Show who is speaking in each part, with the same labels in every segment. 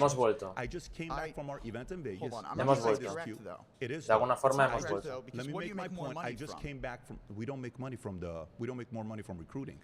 Speaker 1: Hemos vuelto.
Speaker 2: I just came back from our event in Vegas.
Speaker 3: Hold on, I'm
Speaker 1: Hemos
Speaker 3: not
Speaker 1: vuelto.
Speaker 3: direct though.
Speaker 2: It is.
Speaker 1: De alguna forma hemos
Speaker 3: Direct,
Speaker 1: vuelto.
Speaker 3: though,
Speaker 2: Let
Speaker 3: because
Speaker 2: me
Speaker 3: what do
Speaker 2: make
Speaker 3: you
Speaker 2: my
Speaker 3: make more
Speaker 2: point. I
Speaker 3: money
Speaker 2: just
Speaker 3: from?
Speaker 2: came back from. We don't make more money from recruiting.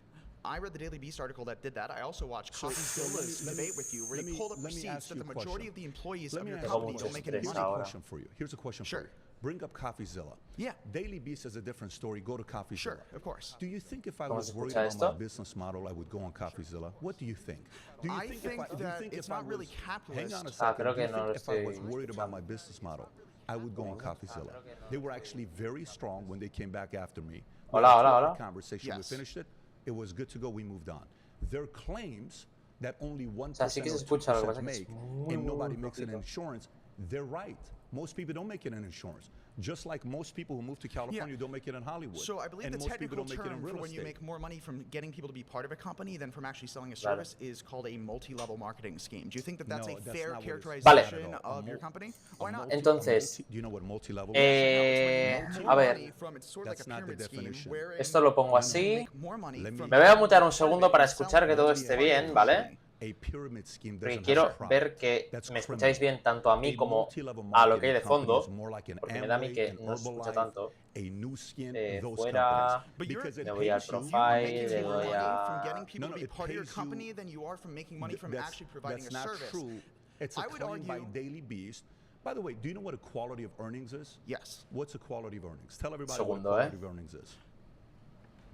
Speaker 3: I read the Daily Beast article that did that. I also watched CoffeeZilla's debate with you, where they pulled up receipts that the majority of the employees of your company don't make any
Speaker 2: Here's
Speaker 3: money.
Speaker 2: a question for you. Here's a question for you. Bring up CoffeeZilla.
Speaker 3: Yeah.
Speaker 2: Daily Beast is a different story. Go to CoffeeZilla.
Speaker 3: Sure, of course.
Speaker 2: Do you think if I
Speaker 1: ¿Cómo
Speaker 2: was
Speaker 1: se
Speaker 2: worried
Speaker 1: escucha
Speaker 2: about my
Speaker 1: esto?
Speaker 2: business model, I would go on CoffeeZilla? What do you think? Do you
Speaker 3: I think that it's not really capitalist.
Speaker 2: Hang on a
Speaker 1: Ah,
Speaker 2: second.
Speaker 1: creo
Speaker 2: Do you
Speaker 1: que no
Speaker 2: think
Speaker 1: lo
Speaker 2: if I was
Speaker 1: estoy
Speaker 2: worried about my business model, I would go on CoffeeZilla? They were actually very strong when they came back after me. We
Speaker 1: Hola,
Speaker 2: had a
Speaker 1: hola,
Speaker 2: two-hour
Speaker 1: hola.
Speaker 2: Conversation.
Speaker 3: Yes.
Speaker 2: We finished it. It was good to go. We moved on. Their claims that only 1%
Speaker 1: sea, sí que se
Speaker 2: or
Speaker 1: escucha, lo que
Speaker 2: 2%
Speaker 1: pasa es que
Speaker 2: make,
Speaker 1: es muy,
Speaker 2: and
Speaker 1: muy,
Speaker 2: nobody
Speaker 1: muy
Speaker 2: makes it in
Speaker 1: flojito.
Speaker 2: insurance, they're right. Most people don't make it in insurance. Just like most people who move to California don't make it in Hollywood.
Speaker 3: So I believe
Speaker 2: and
Speaker 3: the
Speaker 2: most people
Speaker 3: technical
Speaker 2: don't make it in
Speaker 3: term
Speaker 2: real
Speaker 3: for when you
Speaker 2: estate.
Speaker 3: make more money from getting people to be part of a company than from actually selling a
Speaker 1: Claro.
Speaker 3: service is called a multi-level marketing scheme. Do you think that that's
Speaker 2: No,
Speaker 3: a
Speaker 2: that's
Speaker 3: fair
Speaker 2: not what it's
Speaker 3: characterization
Speaker 2: at all.
Speaker 3: of your company? Why not?
Speaker 1: Entonces,
Speaker 2: Do you know what multi-level
Speaker 3: Yes, I know. It's when you make
Speaker 1: a
Speaker 3: more
Speaker 1: ver,
Speaker 3: money from, it's sort of like a
Speaker 2: That's not the
Speaker 3: pyramid scheme
Speaker 2: definition.
Speaker 3: wherein
Speaker 1: esto lo pongo
Speaker 3: you
Speaker 1: así.
Speaker 3: make more money
Speaker 2: Let me-
Speaker 3: from
Speaker 1: Me voy a
Speaker 3: being
Speaker 1: mutear un
Speaker 3: part of
Speaker 1: segundo
Speaker 3: it
Speaker 1: para
Speaker 3: and
Speaker 1: escuchar
Speaker 3: selling
Speaker 1: que todo
Speaker 3: it
Speaker 1: esté
Speaker 3: to
Speaker 1: bien,
Speaker 3: the
Speaker 1: ¿vale?
Speaker 3: company.
Speaker 2: A pyramid scheme
Speaker 1: Porque
Speaker 2: doesn't
Speaker 1: quiero
Speaker 2: have a profit.
Speaker 1: ver que
Speaker 2: That's
Speaker 1: me
Speaker 2: criminal.
Speaker 1: escucháis bien tanto a mí
Speaker 2: A
Speaker 1: como
Speaker 2: multi-level
Speaker 1: a lo que hay de
Speaker 2: marketing company
Speaker 1: fondo,
Speaker 2: is more like an
Speaker 1: porque me da a mí
Speaker 2: Amway,
Speaker 1: que
Speaker 2: an
Speaker 1: no se escucha
Speaker 2: Herbalife,
Speaker 1: tanto.
Speaker 2: a New Skin, those
Speaker 1: Fuera,
Speaker 2: companies.
Speaker 3: But you're-
Speaker 2: Because it
Speaker 1: me voy al
Speaker 2: pays you.
Speaker 3: You're
Speaker 1: profile,
Speaker 3: making
Speaker 1: le
Speaker 3: more
Speaker 1: doy
Speaker 3: money from
Speaker 1: a...
Speaker 3: getting people
Speaker 2: No,
Speaker 3: to be
Speaker 2: it
Speaker 3: part of your
Speaker 2: pays you-
Speaker 3: company than you are from making money from
Speaker 2: That's-
Speaker 3: actually providing
Speaker 2: that's
Speaker 3: a
Speaker 2: not
Speaker 3: service.
Speaker 2: true. It's a
Speaker 3: I would
Speaker 2: claim by
Speaker 3: argue-
Speaker 2: Daily Beast. By the way, do you know what a quality of earnings is?
Speaker 3: Yes.
Speaker 2: What's a quality of earnings? Tell everybody
Speaker 1: Segundo,
Speaker 2: what a quality of earnings is.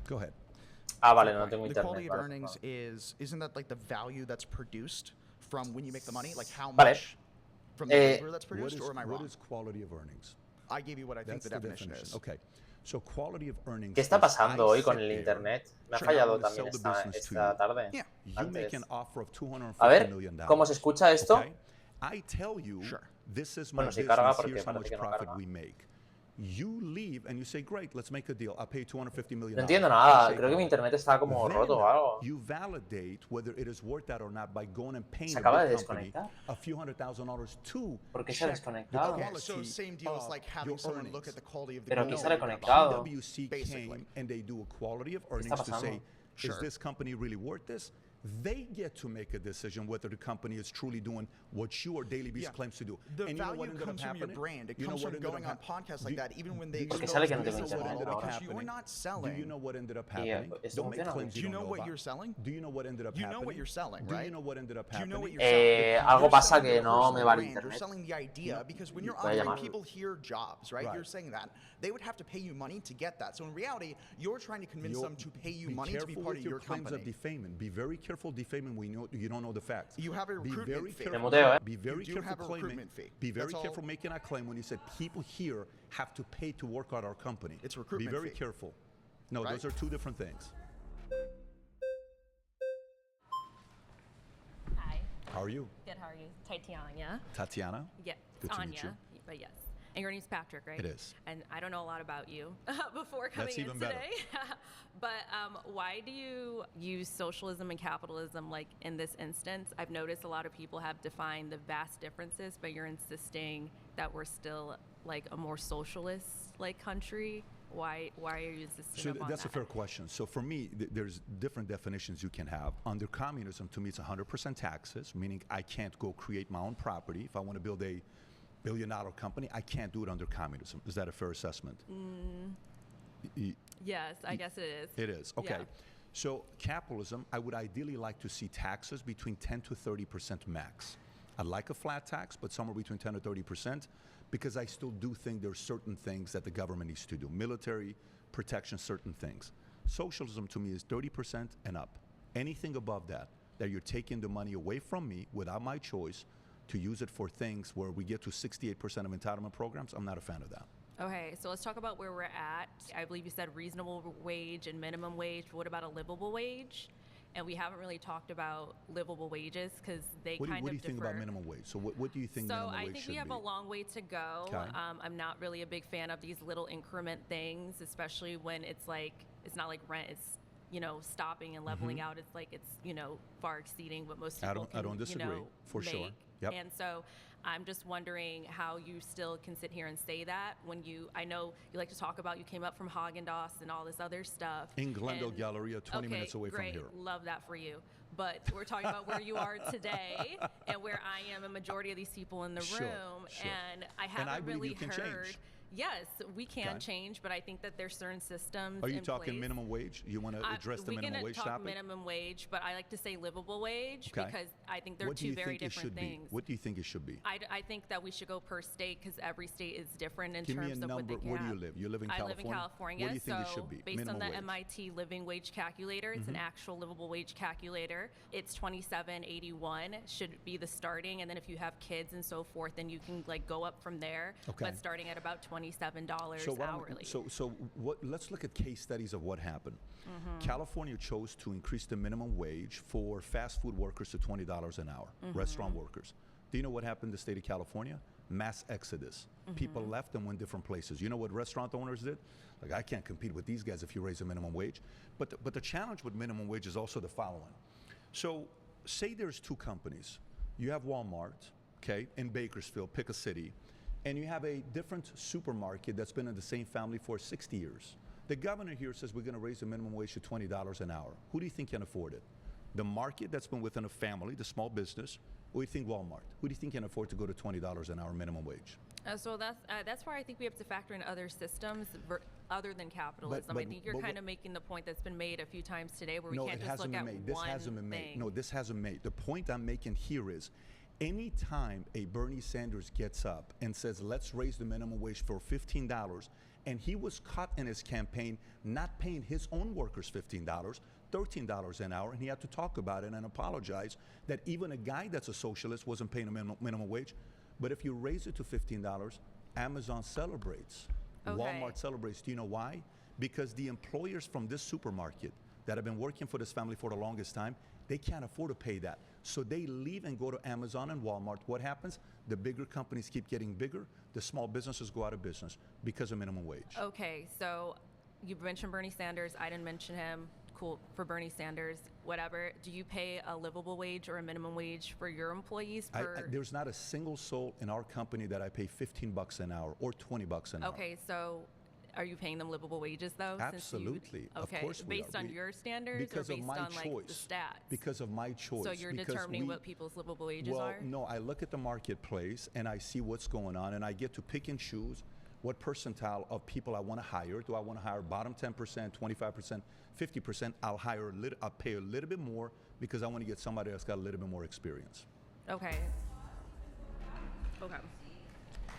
Speaker 2: Go ahead.
Speaker 1: Ah, vale, no tengo
Speaker 3: The
Speaker 1: internet.
Speaker 3: quality of
Speaker 1: vale,
Speaker 3: earnings isn't that like the value that's produced from when you make the money? Like how
Speaker 1: Vale.
Speaker 3: much from the labor that's produced, or am I
Speaker 2: What
Speaker 3: wrong?
Speaker 2: is quality of earnings?
Speaker 3: I gave you what I think
Speaker 2: That's
Speaker 3: the definition is.
Speaker 2: Okay. So quality of earnings.
Speaker 1: ¿Qué está
Speaker 2: is
Speaker 1: pasando
Speaker 2: I
Speaker 1: hoy con
Speaker 2: sit
Speaker 1: el
Speaker 2: there,
Speaker 1: internet? Me ha
Speaker 2: I
Speaker 1: fallado
Speaker 2: wanna
Speaker 1: también
Speaker 2: sell the
Speaker 1: esta
Speaker 2: business to
Speaker 1: esta
Speaker 2: you.
Speaker 1: tarde.
Speaker 3: Yeah.
Speaker 2: You make
Speaker 1: Antes.
Speaker 2: an offer of
Speaker 1: A
Speaker 2: $250
Speaker 1: ver,
Speaker 2: million.
Speaker 1: ¿cómo se escucha esto?
Speaker 2: Okay? I tell you,
Speaker 3: Sure.
Speaker 2: this is my
Speaker 1: Bueno, si
Speaker 2: business,
Speaker 1: carga porque
Speaker 2: here's how
Speaker 1: parece
Speaker 2: much
Speaker 1: que no
Speaker 2: profit
Speaker 1: carga.
Speaker 2: we make. You leave and you say, great, let's make a deal. I'll pay $250 million.
Speaker 1: No entiendo
Speaker 2: You
Speaker 1: nada.
Speaker 2: say,
Speaker 1: Creo que mi internet está como
Speaker 2: then
Speaker 1: roto o algo.
Speaker 2: you validate whether it is worth that or not by going and paying
Speaker 1: Se
Speaker 2: the
Speaker 1: acaba de
Speaker 2: big company
Speaker 1: desconectar.
Speaker 2: a few $100,000 to
Speaker 1: ¿Por qué se ha
Speaker 2: check the
Speaker 1: desconectado?
Speaker 3: Okay,
Speaker 2: quality
Speaker 3: so same deal as like
Speaker 2: of
Speaker 3: having
Speaker 2: your
Speaker 3: someone
Speaker 2: earnings.
Speaker 3: look at the quality of the
Speaker 1: Pero
Speaker 3: gold
Speaker 1: aquí sale
Speaker 3: that you're
Speaker 1: conectado.
Speaker 3: buying.
Speaker 2: PwC
Speaker 3: Basically.
Speaker 2: came and they do a quality of
Speaker 1: está
Speaker 2: earnings to
Speaker 1: pasando?
Speaker 2: say,
Speaker 3: Sure.
Speaker 2: is this company really worth this? They get to make a decision whether the company is truly doing what you or Daily Beast
Speaker 3: Yeah.
Speaker 2: claims to do.
Speaker 3: The
Speaker 2: And you know what
Speaker 3: value
Speaker 2: ended up
Speaker 3: comes from your
Speaker 2: happening?
Speaker 3: brand. It
Speaker 2: You know
Speaker 3: comes
Speaker 2: what
Speaker 3: from
Speaker 2: ended up
Speaker 3: going on
Speaker 2: hap-
Speaker 3: podcasts like
Speaker 2: do-
Speaker 3: that, even when they
Speaker 2: do you
Speaker 1: Porque
Speaker 3: expose
Speaker 1: sale
Speaker 3: the
Speaker 1: que no tengo
Speaker 3: business
Speaker 1: internet
Speaker 3: model,
Speaker 1: ahora.
Speaker 3: because you're not
Speaker 2: Do
Speaker 3: selling.
Speaker 2: you know what ended up
Speaker 1: Y,
Speaker 2: happening?
Speaker 1: esto
Speaker 2: Don't make
Speaker 1: funciona.
Speaker 2: claims
Speaker 3: Do
Speaker 2: you
Speaker 3: you
Speaker 2: don't
Speaker 3: know what
Speaker 2: about.
Speaker 3: you're selling?
Speaker 2: Do you know what ended up
Speaker 3: Do you know
Speaker 2: happening?
Speaker 3: what you're selling,
Speaker 2: Do you
Speaker 3: right?
Speaker 2: know what ended up
Speaker 3: Do you know what
Speaker 2: happening?
Speaker 3: you're selling?
Speaker 1: Algo
Speaker 3: You're
Speaker 1: pasa
Speaker 3: selling
Speaker 1: que
Speaker 3: your
Speaker 1: no
Speaker 3: personal
Speaker 1: me va el
Speaker 3: brand. You're
Speaker 1: internet.
Speaker 3: selling the idea because when you're
Speaker 1: Voy a
Speaker 3: offering
Speaker 1: llamar.
Speaker 3: people here jobs, right?
Speaker 1: Right.
Speaker 3: You're saying that they would have to pay you money to get that. So in reality, you're trying to convince them to pay you money to be part of your
Speaker 2: claims of
Speaker 3: company.
Speaker 2: defaming. Be very careful defaming when you don't know the facts.
Speaker 3: You have a
Speaker 2: Be
Speaker 3: recruitment
Speaker 2: very
Speaker 3: fee.
Speaker 2: careful.
Speaker 1: Me muteo, ¿eh?
Speaker 2: Be very
Speaker 3: You do
Speaker 2: careful
Speaker 3: have a
Speaker 2: claiming.
Speaker 3: recruitment fee.
Speaker 2: Be very
Speaker 3: That's all.
Speaker 2: careful making a claim when you said people here have to pay to work at our company.
Speaker 3: It's recruitment
Speaker 2: Be very
Speaker 3: fee.
Speaker 2: careful. No,
Speaker 3: Right?
Speaker 2: those are two different things.
Speaker 4: Hi.
Speaker 2: How are you,
Speaker 4: Good, how are you? Tatiana.
Speaker 2: Tatiana?
Speaker 4: Yeah,
Speaker 2: Good
Speaker 4: it's
Speaker 2: to
Speaker 4: Anya,
Speaker 2: meet you.
Speaker 4: but yes. And your name's Patrick, right?
Speaker 2: It is.
Speaker 4: And I don't know a lot about you before coming
Speaker 2: That's
Speaker 4: in
Speaker 2: even better.
Speaker 4: today. But why do you use socialism and capitalism like in this instance? I've noticed a lot of people have defined the vast differences, but you're insisting that we're still like a more socialist like country. Why are you insisting
Speaker 2: So
Speaker 4: upon
Speaker 2: that's
Speaker 4: that?
Speaker 2: a fair question. So for me, there's different definitions you can have. Under communism, to me, it's 100% taxes, meaning I can't go create my own property. If I want to build a billion-dollar company, I can't do it under communism. Is that a fair assessment?
Speaker 4: Yes, I guess it is.
Speaker 2: It is. Okay.
Speaker 4: Yeah.
Speaker 2: So capitalism, I would ideally like to see taxes between 10 to 30% max. I'd like a flat tax, but somewhere between 10 to 30%, because I still do think there's certain things that the government needs to do. Military protection, certain things. Socialism to me is 30% and up. Anything above that you're taking the money away from me without my choice to use it for things where we get to 68% of entitlement programs, I'm not a fan of that.
Speaker 4: Okay, so let's talk about where we're at. I believe you said reasonable wage and minimum wage. What about a livable wage? And we haven't really talked about livable wages because they
Speaker 2: What
Speaker 4: kind
Speaker 2: do
Speaker 4: of
Speaker 2: you think
Speaker 4: differ.
Speaker 2: about minimum wage? So what do you think
Speaker 4: So
Speaker 2: minimum
Speaker 4: I
Speaker 2: wage
Speaker 4: think
Speaker 2: should
Speaker 4: we have
Speaker 2: be?
Speaker 4: a long way to go.
Speaker 2: Okay.
Speaker 4: I'm not really a big fan of these little increment things, especially when it's like it's not like rent. It's stopping and leveling out. It's like it's far exceeding what most people
Speaker 2: I don't disagree, for sure.
Speaker 4: make.
Speaker 2: Yep.
Speaker 4: And so I'm just wondering how you still can sit here and say that when I know you like to talk about you came up from Haagen-Dazs and all this other stuff.
Speaker 2: In Glendale
Speaker 4: and-
Speaker 2: Galleria, 20 minutes away
Speaker 4: great.
Speaker 2: from here.
Speaker 4: Love that for you. but we're talking about where you are today and where I am, a majority of these people in the room. And I haven't really heard. Yes, we can change, but I think that there's certain systems.
Speaker 2: Are you talking minimum wage? You want to address the minimum wage topic?
Speaker 4: We can talk minimum wage, but I like to say livable wage because I think they're two very different things.
Speaker 2: What do you think it should be?
Speaker 4: I think that we should go per state because every state is different in
Speaker 2: terms
Speaker 4: of what they can have.
Speaker 2: Give me a number. Where do you live? You live in California?
Speaker 4: I live in California.
Speaker 2: What do you think it should be?
Speaker 4: Based on the MIT living wage calculator, it's an actual livable wage calculator. It's $27.81 should be the starting, and then if you have kids and so forth, then you can like go up from there. But starting at about $27 hourly.
Speaker 2: Let's look at case studies of what happened. California chose to increase the minimum wage for fast food workers to $20 an hour, restaurant workers. Do you know what happened in the state of California? Mass exodus. People left and went different places. You know what restaurant owners did? Like, I can't compete with these guys if you raise the minimum wage. But the challenge with minimum wage is also the following. So say there's two companies. You have Walmart, okay, in Bakersfield, pick a city, and you have a different supermarket that's been in the same family for 60 years. The governor here says we're going to raise the minimum wage to $20 an hour. Who do you think can afford it? The market that's been within a family, the small business, or you think Walmart? Who do you think can afford to go to $20 an hour minimum wage?
Speaker 4: So that's why I think we have to factor in other systems other than capitalism. I think you're kind of making the point that's been made a few times today where we can't just look at one thing.
Speaker 2: This hasn't been made. No, this hasn't been made. The point I'm making here is anytime a Bernie Sanders gets up and says, let's raise the minimum wage for $15, and he was caught in his campaign not paying his own workers $15, $13 an hour, and he had to talk about it and apologize that even a guy that's a socialist wasn't paying a minimum wage. But if you raise it to $15, Amazon celebrates. Walmart celebrates. Do you know why? Because the employers from this supermarket that have been working for this family for the longest time, they can't afford to pay that. So they leave and go to Amazon and Walmart. What happens? The bigger companies keep getting bigger. The small businesses go out of business because of minimum wage.
Speaker 4: Okay, so you mentioned Bernie Sanders. I didn't mention him. Cool, for Bernie Sanders, whatever. Do you pay a livable wage or a minimum wage for your employees?
Speaker 2: There's not a single soul in our company that I pay $15 an hour or $20 an hour.
Speaker 4: Okay, so are you paying them livable wages though?
Speaker 2: Absolutely. Of course we are.
Speaker 4: Based on your standards or based on like the stats?
Speaker 2: Because of my choice.
Speaker 4: So you're determining what people's livable wages are?
Speaker 2: Well, no, I look at the marketplace and I see what's going on and I get to pick and choose what percentile of people I want to hire. Do I want to hire bottom 10%, 25%, 50%? I'll pay a little bit more because I want to get somebody that's got a little bit more experience.
Speaker 4: Okay.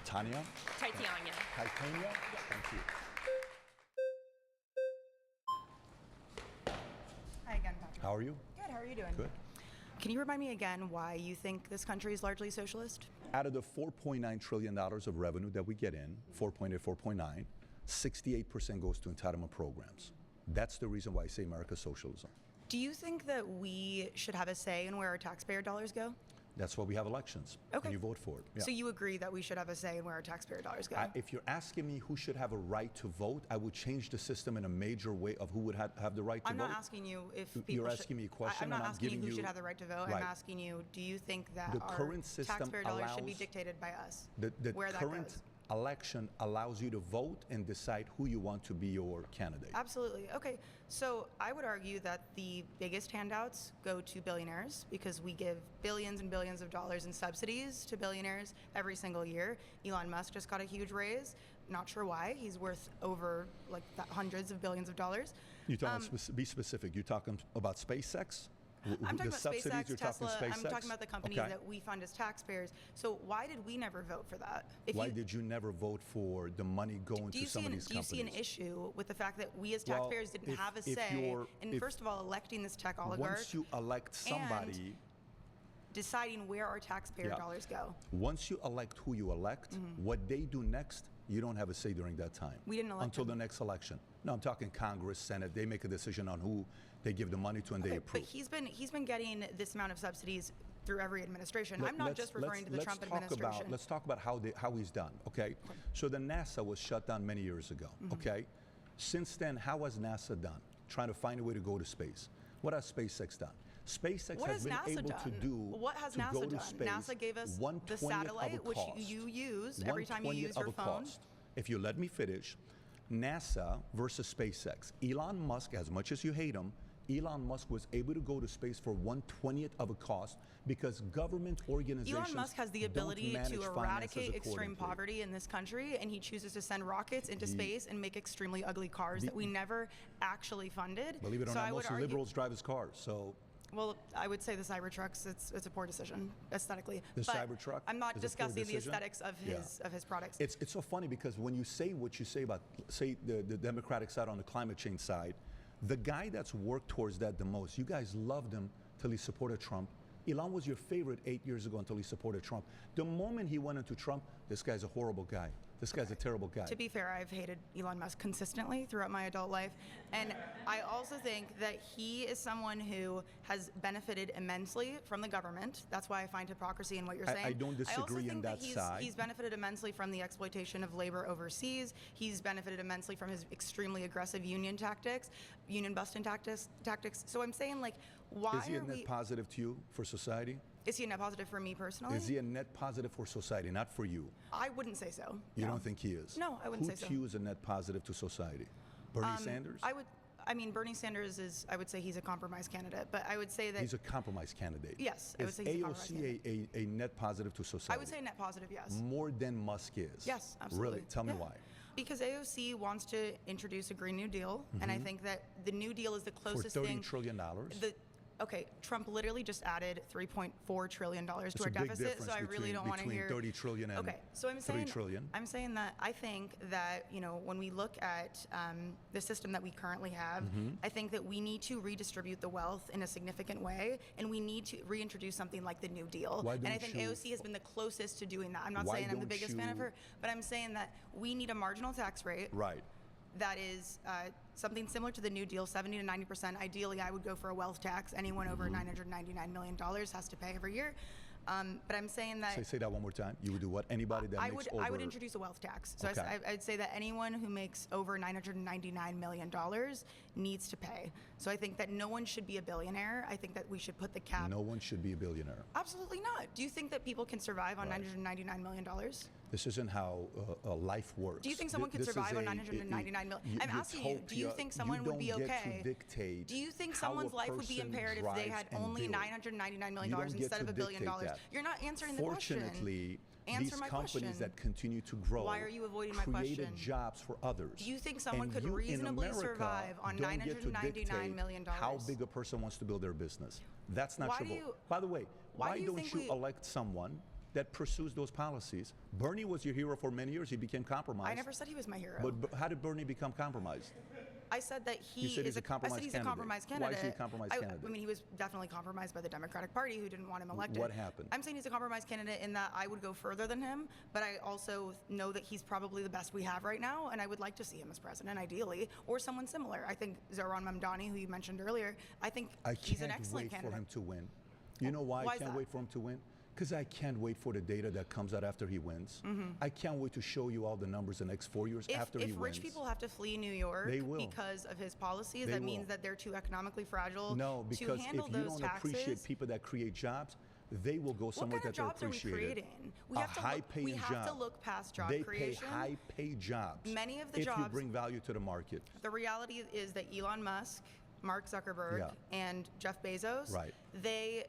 Speaker 2: Titania?
Speaker 4: Titania.
Speaker 2: Thank you.
Speaker 5: Hi again, Patrick.
Speaker 2: How are you?
Speaker 5: Good, how are you doing?
Speaker 2: Good.
Speaker 5: Can you remind me again why you think this country is largely socialist?
Speaker 2: Out of the $4.9 trillion of revenue that we get in, 4.9, 68% goes to entitlement programs. That's the reason why I say America's socialism.
Speaker 5: Do you think that we should have a say in where our taxpayer dollars go?
Speaker 2: That's why we have elections.
Speaker 5: Okay.
Speaker 2: And you vote for it. Yeah.
Speaker 5: So you agree that we should have a say in where our taxpayer dollars go?
Speaker 2: If you're asking me who should have a right to vote, I would change the system in a major way of who would have the right to vote.
Speaker 5: I'm not asking you if people
Speaker 2: You're asking me a question.
Speaker 5: I'm not asking you who should have the right to vote.
Speaker 2: Right.
Speaker 5: I'm asking you, do you think that
Speaker 2: the
Speaker 5: our
Speaker 2: current system
Speaker 5: taxpayer dollars should be dictated by us?
Speaker 2: The
Speaker 5: where
Speaker 2: current
Speaker 5: that goes?
Speaker 2: Election allows you to vote and decide who you want to be your candidate.
Speaker 5: Absolutely. Okay. So I would argue that the biggest handouts go to billionaires because we give billions and billions of dollars in subsidies to billionaires every single year. Elon Musk just got a huge raise. Not sure why. He's worth over like hundreds of billions of dollars.
Speaker 2: You're talking be specific. You're talking about SpaceX?
Speaker 5: I'm talking about SpaceX, Tesla.
Speaker 2: SpaceX?
Speaker 5: I'm talking about the companies that we fund as taxpayers. So why did we never vote for that?
Speaker 2: Why did you never vote for the money going to some of these companies?
Speaker 5: Do you see an issue with the fact that we as taxpayers didn't have a say in, first of all, electing this tech oligarch?
Speaker 2: Once you elect somebody,
Speaker 5: deciding where our taxpayer dollars go.
Speaker 2: Once you elect who you elect, what they do next, you don't have a say during that time.
Speaker 5: We didn't elect
Speaker 2: until the next election. No, I'm talking Congress, Senate. They make a decision on who they give the money to and they approve.
Speaker 5: But he's been getting this amount of subsidies through every administration. I'm not just referring to the Trump administration.
Speaker 2: Let's talk about how he's done, okay? So the NASA was shut down many years ago, okay? Since then, how has NASA done? Trying to find a way to go to space. What has SpaceX done? SpaceX has been able to do
Speaker 5: what has NASA done? NASA gave us the satellite, which you use every time you use your phone.
Speaker 2: If you let me finish, NASA versus SpaceX. Elon Musk, as much as you hate him, Elon Musk was able to go to space for 1/20th of a cost because government organizations
Speaker 5: Elon Musk has the
Speaker 2: don't
Speaker 5: ability
Speaker 2: manage
Speaker 5: to
Speaker 2: finances
Speaker 5: eradicate extreme
Speaker 2: accordingly.
Speaker 5: poverty in this country, and he chooses to send rockets into space and make extremely ugly cars that we never actually funded.
Speaker 2: Believe it or
Speaker 5: So
Speaker 2: not,
Speaker 5: I would
Speaker 2: most
Speaker 5: argue-
Speaker 2: liberals drive his cars, so
Speaker 5: Well, I would say the Cybertrucks. It's a poor decision aesthetically.
Speaker 2: The
Speaker 5: but
Speaker 2: Cybertruck
Speaker 5: I'm not
Speaker 2: is a poor
Speaker 5: discussing the
Speaker 2: decision?
Speaker 5: aesthetics of
Speaker 2: Yeah.
Speaker 5: his products.
Speaker 2: it's so funny because when you say what you say about, say, the Democratic side on the climate change side, the guy that's worked towards that the most, you guys loved him till he supported Trump. Elon was your favorite 8 years ago until he supported Trump. The moment he went into Trump, this guy's a horrible guy. This guy's a terrible guy.
Speaker 5: To be fair, I've hated Elon Musk consistently throughout my adult life. And I also think that he is someone who has benefited immensely from the government. That's why I find hypocrisy in what you're saying.
Speaker 2: I don't disagree
Speaker 5: also think
Speaker 2: in that side.
Speaker 5: He's benefited immensely from the exploitation of labor overseas. He's benefited immensely from his extremely aggressive union tactics, union busting tactics. So I'm saying, like, why
Speaker 2: Is he a
Speaker 5: are
Speaker 2: net
Speaker 5: we...
Speaker 2: positive to you for society?
Speaker 5: Is he a net positive for me personally?
Speaker 2: Is he a net positive for society, not for you?
Speaker 5: I wouldn't say so.
Speaker 2: You
Speaker 5: no.
Speaker 2: don't think he is?
Speaker 5: No, I wouldn't say so.
Speaker 2: Who to you is a net positive to society? Bernie Sanders?
Speaker 5: I mean, Bernie Sanders is, I would say he's a compromise candidate, but I would say that...
Speaker 2: He's a compromise candidate.
Speaker 5: Yes, I would
Speaker 2: is
Speaker 5: say he's a compromise
Speaker 2: AOC a net positive to society?
Speaker 5: I would say net positive, yes.
Speaker 2: More than Musk is?
Speaker 5: Yes, absolutely.
Speaker 2: Really? Tell me
Speaker 5: Yeah.
Speaker 2: why.
Speaker 5: Because AOC wants to introduce a Green New Deal, and I think that the New Deal is the
Speaker 2: For
Speaker 5: closest
Speaker 2: $30
Speaker 5: thing...
Speaker 2: trillion?
Speaker 5: Okay, Trump literally just added $3.4 trillion to
Speaker 2: It's
Speaker 5: our
Speaker 2: a big
Speaker 5: deficit,
Speaker 2: difference
Speaker 5: so I really don't want to
Speaker 2: between
Speaker 5: hear...
Speaker 2: 30 trillion and
Speaker 5: Okay, so I'm
Speaker 2: 3
Speaker 5: saying,
Speaker 2: trillion.
Speaker 5: I'm saying that I think that, you know, when we look at the system that we currently have,
Speaker 2: Mm-hmm.
Speaker 5: I think that we need to redistribute the wealth in a significant way, and we need to reintroduce something like the New Deal.
Speaker 2: Why
Speaker 5: And I
Speaker 2: don't
Speaker 5: think
Speaker 2: you-
Speaker 5: AOC has been the closest to doing that. I'm not
Speaker 2: Why
Speaker 5: saying I'm the
Speaker 2: don't
Speaker 5: biggest fan of
Speaker 2: you-
Speaker 5: her, but I'm saying that we need a marginal tax rate
Speaker 2: Right.
Speaker 5: that is something similar to the New Deal, 70 to 90%. Ideally, I would go for a wealth tax. Anyone over $999 million has to pay every year. But I'm saying that
Speaker 2: Say that one more time. You would do what? Anybody that makes over...
Speaker 5: I would introduce a wealth tax. So
Speaker 2: Okay.
Speaker 5: I'd say that anyone who makes over $999 million needs to pay. So I think that no one should be a billionaire. I think that we should put the cap.
Speaker 2: No one should be a billionaire.
Speaker 5: Absolutely not. Do you think that people can survive on
Speaker 2: Right.
Speaker 5: $999 million?
Speaker 2: This isn't how life works.
Speaker 5: Do you think someone could
Speaker 2: This is
Speaker 5: survive on
Speaker 2: a-
Speaker 5: $999 million? I'm asking you, do you
Speaker 2: utopia.
Speaker 5: think someone would be
Speaker 2: You don't get
Speaker 5: okay?
Speaker 2: to dictate
Speaker 5: Do you think
Speaker 2: how a
Speaker 5: someone's life would be
Speaker 2: person
Speaker 5: impaired if they had
Speaker 2: drives and
Speaker 5: only
Speaker 2: builds.
Speaker 5: $999 million
Speaker 2: You don't get
Speaker 5: instead
Speaker 2: to
Speaker 5: of $1 billion?
Speaker 2: dictate that.
Speaker 5: You're not answering the question.
Speaker 2: Fortunately,
Speaker 5: Answer
Speaker 2: these
Speaker 5: my
Speaker 2: companies
Speaker 5: question.
Speaker 2: that continue to grow
Speaker 5: Why are you avoiding my
Speaker 2: created
Speaker 5: question?
Speaker 2: jobs for others.
Speaker 5: Do you think someone
Speaker 2: And
Speaker 5: could
Speaker 2: you in
Speaker 5: reasonably
Speaker 2: America
Speaker 5: survive on
Speaker 2: don't get to
Speaker 5: $999
Speaker 2: dictate
Speaker 5: million?
Speaker 2: how big a person wants to build their business. That's not
Speaker 5: Why
Speaker 2: true.
Speaker 5: do you-
Speaker 2: By the way,
Speaker 5: why
Speaker 2: why
Speaker 5: do you
Speaker 2: don't
Speaker 5: think
Speaker 2: you
Speaker 5: we-
Speaker 2: elect someone that pursues those policies? Bernie was your hero for many years. He became compromised.
Speaker 5: I never said he was my hero.
Speaker 2: But how did Bernie become compromised?
Speaker 5: I said that he
Speaker 2: You said
Speaker 5: is
Speaker 2: he's a compromised
Speaker 5: I said he's
Speaker 2: candidate.
Speaker 5: a compromised
Speaker 2: Why
Speaker 5: candidate.
Speaker 2: is he a compromised candidate?
Speaker 5: I mean, he was definitely compromised by the Democratic Party, who didn't want him elected.
Speaker 2: What happened?
Speaker 5: I'm saying he's a compromised candidate in that I would go further than him, but I also know that he's probably the best we have right now, and I would like to see him as president, ideally, or someone similar. I think Zohran Mamdani, who you mentioned earlier, I think he's an excellent
Speaker 2: wait
Speaker 5: candidate.
Speaker 2: for him to win. You know why
Speaker 5: Why
Speaker 2: I
Speaker 5: is
Speaker 2: can't
Speaker 5: that?
Speaker 2: wait for him to win? Because I can't wait for the data that comes out after he wins. I can't wait to show you all the numbers in the next 4 years after he
Speaker 5: If
Speaker 2: wins.
Speaker 5: rich people have to flee New York
Speaker 2: They will.
Speaker 5: because of his policies,
Speaker 2: They
Speaker 5: that
Speaker 2: will.
Speaker 5: means that they're too economically fragile
Speaker 2: No,
Speaker 5: to
Speaker 2: because if
Speaker 5: handle
Speaker 2: you
Speaker 5: those
Speaker 2: don't
Speaker 5: taxes.
Speaker 2: appreciate people that create jobs, they will go
Speaker 5: What
Speaker 2: somewhere
Speaker 5: kind of
Speaker 2: that they're
Speaker 5: jobs are we
Speaker 2: appreciated.
Speaker 5: creating? We
Speaker 2: A
Speaker 5: have to look,
Speaker 2: high-paying
Speaker 5: we have
Speaker 2: job.
Speaker 5: to look past job
Speaker 2: They
Speaker 5: creation.
Speaker 2: pay high-paid jobs.
Speaker 5: Many of the
Speaker 2: if you
Speaker 5: jobs-
Speaker 2: bring value to the market.
Speaker 5: The reality is that Elon Musk, Mark Zuckerberg,
Speaker 2: Yeah.
Speaker 5: and Jeff Bezos,
Speaker 2: Right.
Speaker 5: they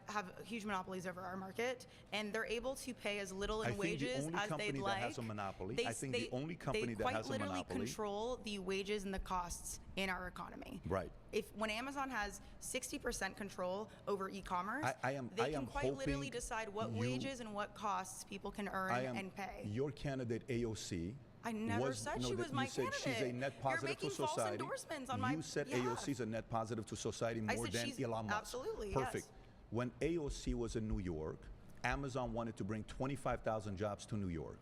Speaker 5: have huge monopolies over our market, and they're able to pay as little in
Speaker 2: I think the
Speaker 5: wages
Speaker 2: only
Speaker 5: as
Speaker 2: company
Speaker 5: they'd
Speaker 2: that
Speaker 5: like.
Speaker 2: has a monopoly-
Speaker 5: They,
Speaker 2: I think the only company that
Speaker 5: quite
Speaker 2: has a
Speaker 5: literally
Speaker 2: monopoly-
Speaker 5: control the wages and the costs in our economy.
Speaker 2: Right.
Speaker 5: When Amazon has 60% control over e-commerce,
Speaker 2: I am
Speaker 5: they can quite literally
Speaker 2: hoping
Speaker 5: decide what
Speaker 2: you-
Speaker 5: wages and what costs people can earn and pay.
Speaker 2: Your candidate AOC.
Speaker 5: I never said she was
Speaker 2: you
Speaker 5: my
Speaker 2: said she's a
Speaker 5: candidate.
Speaker 2: net
Speaker 5: You're
Speaker 2: positive to
Speaker 5: making false
Speaker 2: society.
Speaker 5: endorsements on my
Speaker 2: You said
Speaker 5: behalf.
Speaker 2: AOC is a net positive to society
Speaker 5: I
Speaker 2: more
Speaker 5: said
Speaker 2: than
Speaker 5: she's-
Speaker 2: Elon Musk.
Speaker 5: absolutely,
Speaker 2: Perfect.
Speaker 5: yes.
Speaker 2: When AOC was in New York, Amazon wanted to bring 25,000 jobs to New York.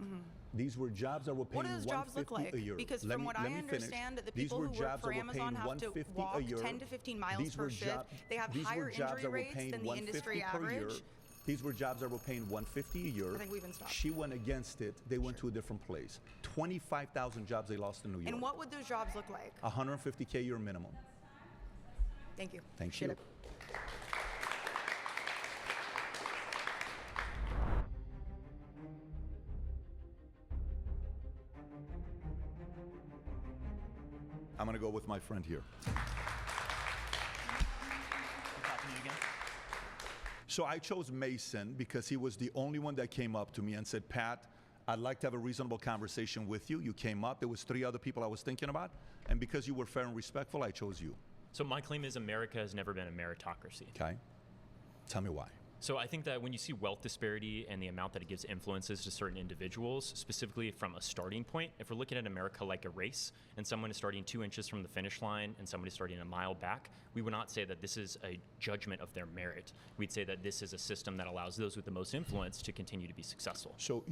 Speaker 2: These were jobs that were paying
Speaker 5: What do those jobs look
Speaker 2: $150
Speaker 5: like?
Speaker 2: a year.
Speaker 5: Because
Speaker 2: Let
Speaker 5: from
Speaker 2: me-
Speaker 5: what
Speaker 2: let
Speaker 5: I
Speaker 2: me finish.
Speaker 5: understand, the
Speaker 2: These
Speaker 5: people
Speaker 2: were
Speaker 5: who work
Speaker 2: jobs
Speaker 5: for
Speaker 2: that were
Speaker 5: Amazon
Speaker 2: paying
Speaker 5: have to
Speaker 2: $150 a
Speaker 5: walk
Speaker 2: year.
Speaker 5: 10 to 15 miles
Speaker 2: These
Speaker 5: per
Speaker 2: were
Speaker 5: shift. They have
Speaker 2: these were
Speaker 5: higher
Speaker 2: jobs
Speaker 5: injury
Speaker 2: that were
Speaker 5: rates
Speaker 2: paying
Speaker 5: than the industry
Speaker 2: $150 per year.
Speaker 5: average.
Speaker 2: These were jobs that were paying $150 a year.
Speaker 5: I think we've been stopped.
Speaker 2: She went against it. They went to a different place. 25,000 jobs they lost in New York.
Speaker 5: And what would those jobs look like?
Speaker 2: $150K a year minimum.
Speaker 5: Thank you.
Speaker 2: Thank
Speaker 5: Shut
Speaker 2: you.
Speaker 5: up.
Speaker 2: I'm going to go with my friend here. So I chose Mason because he was the only one that came up to me and said, Pat, I'd like to have a reasonable conversation with you. You came up. There was 3 other people I was thinking about. And because you were fair and respectful, I chose you.
Speaker 6: So my claim is America has never been a meritocracy.
Speaker 2: Okay. Tell me why.
Speaker 6: So I think that when you see wealth disparity and the amount that it gives influences to certain individuals, specifically from a starting point, if we're looking at America like a race and someone is starting 2 inches from the finish line and somebody is starting a mile back, we would not say that this is a judgment of their merit. We'd say that this is a system that allows those with the most influence to continue to be successful.
Speaker 2: So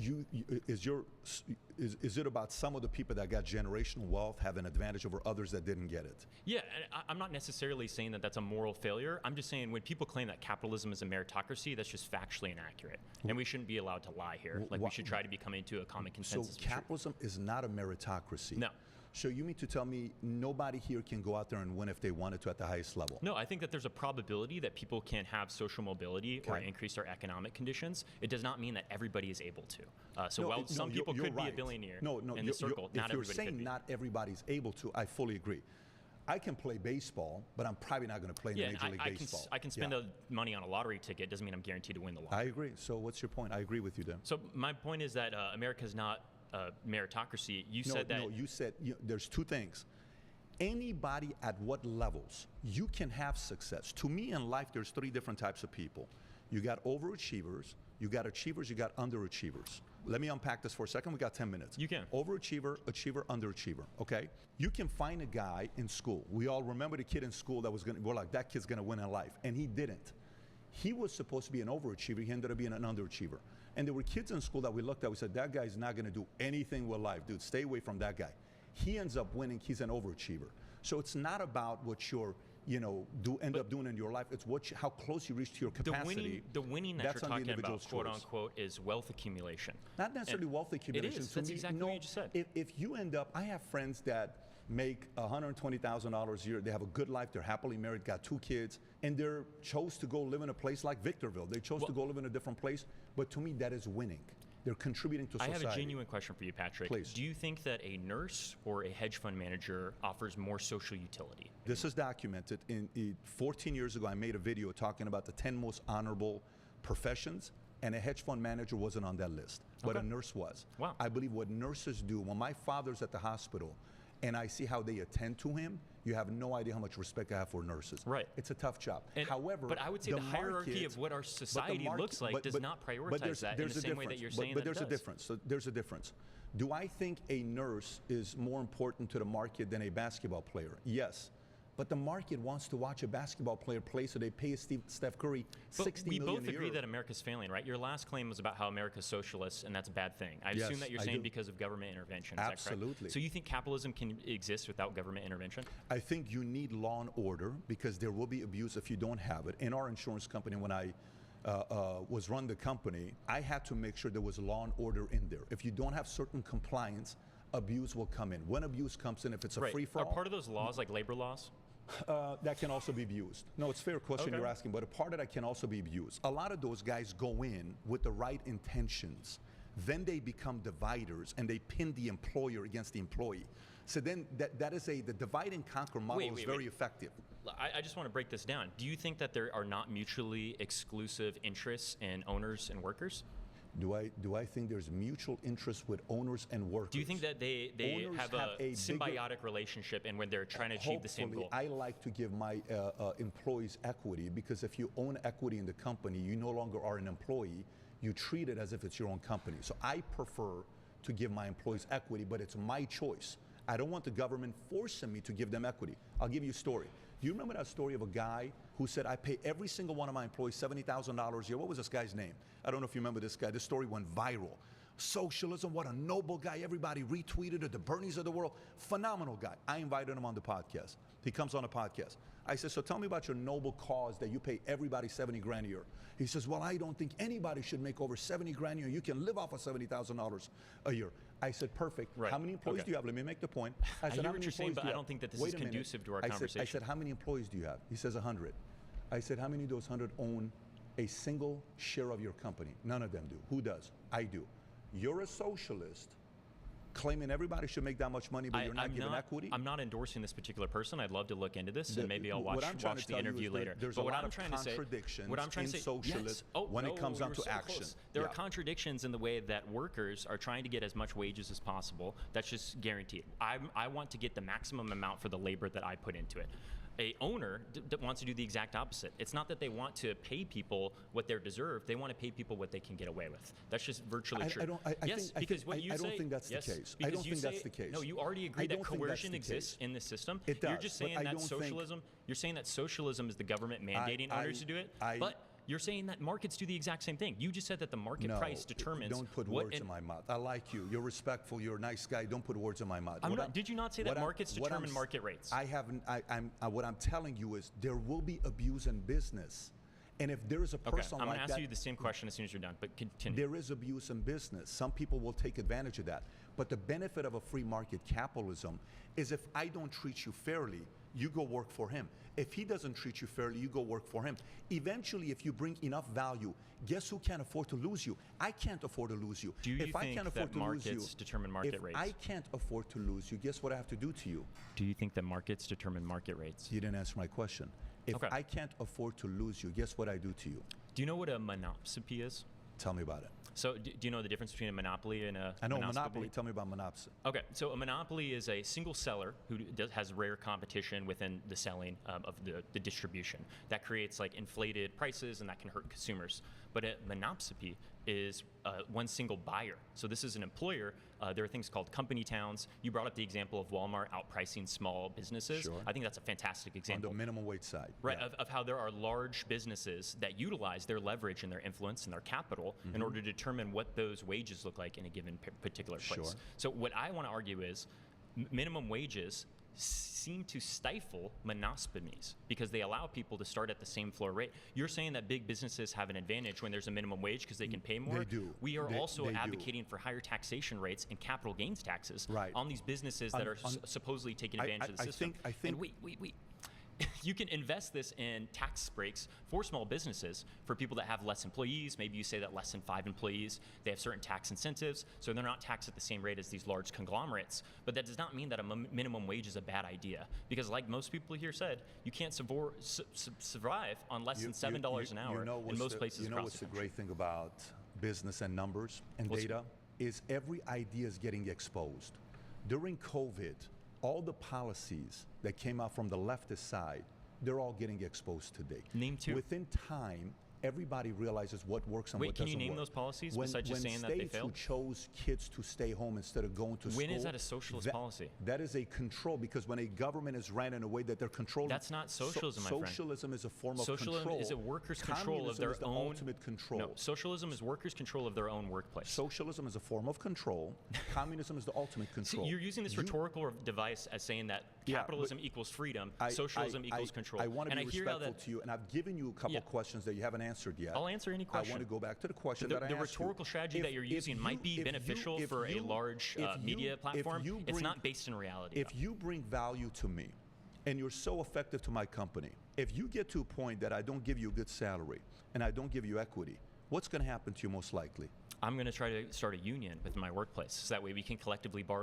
Speaker 2: is it about some of the people that got generational wealth have an advantage over others that didn't get it?
Speaker 6: Yeah, and I'm not necessarily saying that that's a moral failure. I'm just saying when people claim that capitalism is a meritocracy, that's just factually inaccurate. And we shouldn't be allowed to lie here. Like, we should try to be coming to a common consensus.
Speaker 2: So capitalism is not a meritocracy?
Speaker 6: No.
Speaker 2: So you mean to tell me nobody here can go out there and win if they wanted to at the highest level?
Speaker 6: No, I think that there's a probability that people can have social mobility or increase their economic conditions. It does not mean that everybody is able to. Some people could be a billionaire in the circle. Not everybody could be.
Speaker 2: If you're saying not everybody's able to, I fully agree. I can play baseball, but I'm probably not going to play in Major League Baseball.
Speaker 6: I can spend money on a lottery ticket. Doesn't mean I'm guaranteed to win the lottery.
Speaker 2: I agree. So what's your point? I agree with you then.
Speaker 6: So my point is that America is not a meritocracy. You said that.
Speaker 2: No, you said there's 2 things. Anybody at what levels, you can have success. To me in life, there's 3 different types of people. You got overachievers, you got achievers, you got underachievers. Let me unpack this for a second. We got 10 minutes.
Speaker 6: You can.
Speaker 2: Overachiever, achiever, underachiever, okay? You can find a guy in school. We all remember the kid in school that was we're like, that kid's gonna win in life, and he didn't. He was supposed to be an overachiever. He ended up being an underachiever. And there were kids in school that we looked at, we said, that guy's not gonna do anything with life. Dude, stay away from that guy. He ends up winning, he's an overachiever. So it's not about what you're, end up doing in your life. It's how close you reach to your capacity.
Speaker 6: The winning that you're talking about, quote unquote, is wealth accumulation.
Speaker 2: Not necessarily wealth accumulation.
Speaker 6: It is. That's exactly what you just said.
Speaker 2: If you end up, I have friends that make $120,000 a year. They have a good life. They're happily married, got 2 kids, and they chose to go live in a place like Victorville. They chose to go live in a different place. But to me, that is winning. They're contributing to society.
Speaker 6: I have a genuine question for you, Patrick.
Speaker 2: Please.
Speaker 6: Do you think that a nurse or a hedge fund manager offers more social utility?
Speaker 2: This is documented. 14 years ago, I made a video talking about the 10 most honorable professions, and a hedge fund manager wasn't on that list, but a nurse was.
Speaker 6: Wow.
Speaker 2: I believe what nurses do, when my father's at the hospital, and I see how they attend to him, you have no idea how much respect I have for nurses.
Speaker 6: Right.
Speaker 2: It's a tough job.
Speaker 6: However, but I would say the hierarchy of what our society looks like does not prioritize that in the same way that you're saying that it does.
Speaker 2: But there's a difference. So there's a difference. Do I think a nurse is more important to the market than a basketball player? Yes. But the market wants to watch a basketball player play, so they pay Steph Curry $60 million a year.
Speaker 6: We both agree that America's failing, right? Your last claim was about how America's socialist, and that's a bad thing. I assume that you're saying because of government intervention. Is
Speaker 2: Absolutely.
Speaker 6: That correct? So you think capitalism can exist without government intervention?
Speaker 2: I think you need law and order because there will be abuse if you don't have it. In our insurance company, when I was run the company, I had to make sure there was law and order in there. If you don't have certain compliance, abuse will come in. When abuse comes in, if it's a free-for-all.
Speaker 6: Are part of those laws like labor laws?
Speaker 2: That can also be abused. No, it's a fair question you're asking, but a part of that can also be abused. A lot of those guys go in with the right intentions. Then they become dividers, and they pin the employer against the employee. So then the divide and conquer model is very effective.
Speaker 6: I just want to break this down. Do you think that there are not mutually exclusive interests in owners and workers?
Speaker 2: Do I think there's mutual interest with owners and workers?
Speaker 6: Do you think that they have a symbiotic relationship and when they're trying to achieve the same goal?
Speaker 2: I like to give my employees equity because if you own equity in the company, you no longer are an employee. You treat it as if it's your own company. So I prefer to give my employees equity, but it's my choice. I don't want the government forcing me to give them equity. I'll give you a story. Do you remember that story of a guy who said, I pay every single one of my employees $70,000 a year? What was this guy's name? I don't know if you remember this guy. This story went viral. Socialism, what a noble guy. Everybody retweeted it, the Bernies of the world. Phenomenal guy. I invited him on the podcast. He comes on the podcast. I said, so tell me about your noble cause that you pay everybody 70 grand a year. He says, well, I don't think anybody should make over 70 grand a year. You can live off of $70,000 a year. I said, perfect. Right. How many employees do you have? Let me make the point. I said,
Speaker 6: hear what you're saying, but I don't think that this is conducive to our conversation.
Speaker 2: I said, how many employees do you have? He says 100. I said, how many of those 100 own a single share of your company? None of them do. Who does? I do. You're a socialist. claiming everybody should make that much money, but you're not giving equity?
Speaker 6: I'm not endorsing this particular person. I'd love to look into this, and maybe I'll watch the interview later.
Speaker 2: There's
Speaker 6: but
Speaker 2: a
Speaker 6: what
Speaker 2: lot
Speaker 6: I'm
Speaker 2: of
Speaker 6: trying to say,
Speaker 2: contradictions
Speaker 6: what I'm trying to
Speaker 2: in
Speaker 6: say,
Speaker 2: socialism
Speaker 6: yes.
Speaker 2: when it comes down to action.
Speaker 6: Close. There are contradictions in the way that workers are trying to get as much wages as possible. That's just guaranteed. I want to get the maximum amount for the labor that I put into it. A owner wants to do the exact opposite. It's not that they want to pay people what they're deserved. They want to pay people what they can get away with. That's just virtually true.
Speaker 2: I don't think that's the case. I don't think that's the case.
Speaker 6: No, you already agree that coercion exists in the system.
Speaker 2: It does.
Speaker 6: You're just saying that socialism. You're saying that socialism is the government mandating owners to do it. But you're saying that markets do the exact same thing. You just said that the market price determines.
Speaker 2: Don't put words in my mouth. I like you. You're respectful. You're a nice guy. Don't put words in my mouth.
Speaker 6: Did you not say that markets determine market rates?
Speaker 2: I haven't. What I'm telling you is there will be abuse in business. And if there is a person
Speaker 6: I'm
Speaker 2: like
Speaker 6: going to ask you the same question as soon as you're done, but continue.
Speaker 2: There is abuse in business. Some people will take advantage of that. But the benefit of a free market capitalism is if I don't treat you fairly, you go work for him. If he doesn't treat you fairly, you go work for him. Eventually, if you bring enough value, guess who can't afford to lose you? I can't afford to lose you.
Speaker 6: Do you think that markets determine market rates?
Speaker 2: If I can't afford to lose you, guess what I have to do to you?
Speaker 6: Do you think that markets determine market rates?
Speaker 2: You didn't answer my question. If I can't afford to lose you, guess what I do to you?
Speaker 6: Do you know what a monopsony is?
Speaker 2: Tell me about it.
Speaker 6: So do you know the difference between a monopoly and a
Speaker 2: I know
Speaker 6: monopoly?
Speaker 2: monopoly. Tell me about monopoly.
Speaker 6: Okay, so a monopoly is a single seller who has rare competition within the selling of the distribution. That creates like inflated prices and that can hurt consumers. But a monopsony is one single buyer. So this is an employer. There are things called company towns. You brought up the example of Walmart outpricing small businesses.
Speaker 2: Sure.
Speaker 6: I think that's a fantastic example.
Speaker 2: On the minimum wage side.
Speaker 6: Right,
Speaker 2: Yeah.
Speaker 6: of how there are large businesses that utilize their leverage and their influence and their capital in order to determine what those wages look like in a given particular place.
Speaker 2: Sure.
Speaker 6: So what I want to argue is minimum wages seem to stifle monopolies because they allow people to start at the same floor rate. You're saying that big businesses have an advantage when there's a minimum wage because they can pay more.
Speaker 2: They do.
Speaker 6: We are also
Speaker 2: they
Speaker 6: advocating for higher taxation rates and capital gains taxes on these businesses that are supposedly taking advantage of the system.
Speaker 2: I think.
Speaker 6: And wait. You can invest this in tax breaks for small businesses, for people that have less employees. Maybe you say that less than 5 employees, they have certain tax incentives, so they're not taxed at the same rate as these large conglomerates. But that does not mean that a minimum wage is a bad idea, because like most people here said, you can't survive on less than $7 an hour in most places across the country.
Speaker 2: You know what's the great thing about business and numbers and data is every idea is getting exposed. During COVID, all the policies that came out from the leftist side, they're all getting exposed today.
Speaker 6: Name 2.
Speaker 2: Within time, everybody realizes what works and what doesn't work.
Speaker 6: Wait, can you name those policies besides just saying that they failed?
Speaker 2: When states who chose kids to stay home instead of going to school.
Speaker 6: When is that a socialist policy?
Speaker 2: That is a control, because when a government is ran in a way that they're controlling.
Speaker 6: That's not socialism, my friend.
Speaker 2: Socialism is a form of control.
Speaker 6: Socialism is a workers' control of their own.
Speaker 2: Communism is the ultimate control.
Speaker 6: No, socialism is workers' control of their own workplace.
Speaker 2: Socialism is a form of control. Communism is the ultimate control.
Speaker 6: See, you're using this rhetorical device as saying that capitalism equals freedom, socialism equals control.
Speaker 2: I want to be respectful to you, and I've given you a couple questions that you haven't answered yet.
Speaker 6: I'll answer any question.
Speaker 2: I want to go back to the question that I asked you.
Speaker 6: The rhetorical strategy that you're using might be beneficial for a large media platform. It's not based in reality.
Speaker 2: If you bring value to me, and you're so effective to my company, if you get to a point that I don't give you a good salary and I don't give you equity, what's going to happen to you most likely?
Speaker 6: I'm going to try to start a union with my workplace, so that way we can collectively bargain